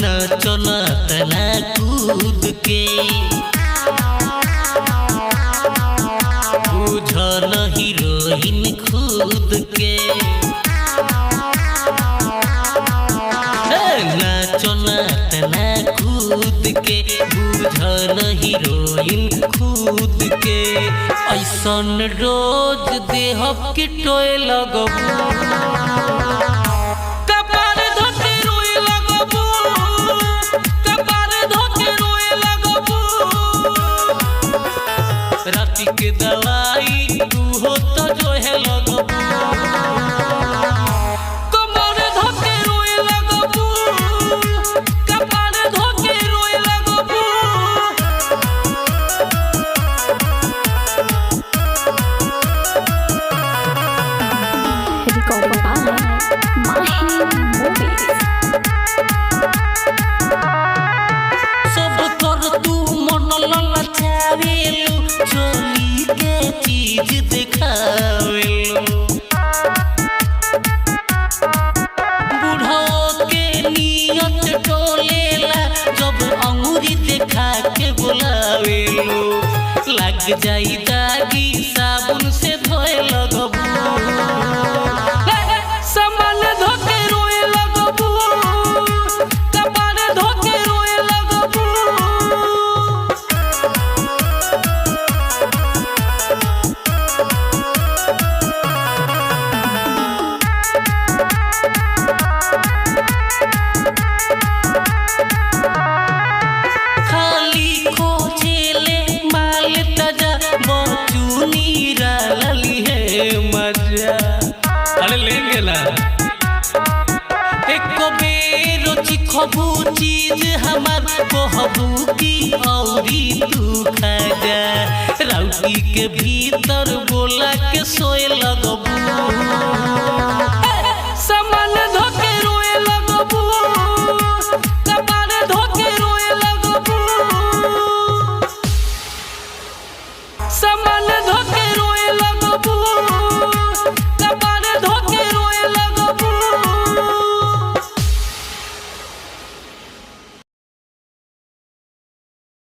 नाचो ना तना कूद के बुझो न हीरोइन खुद के नाचो ना तना कूद के बुझो न हीरोइन खुद के ऐसन रोज देह के टोए लगबू राती के दवाई तू हो तो जो है लगबू कमर धोके रोए लगबू कपार धोके रोए लगबू Recorded by Mahi Movies. सब कर तू मन ललचावेलू चोली के चीज दिखावेलू बूढ़ो के नियत टोलेला जब अंगूरी दिखा के बुलावेलू लग जाई दागी साबुन से धोए लगबू सामान धोके रोए लगबू कपार धोके रोए लगबू खाली खोजेले माल ताजा बचूनी राली है मजा अरे ले गेला एक बेर चिखबू चीज हमार कहबू की औरी तू खा जा राउटी के भीतर बोला के सोए लगबू सामान धोके रोए लगबू कपार धोके रोए लगबू सामान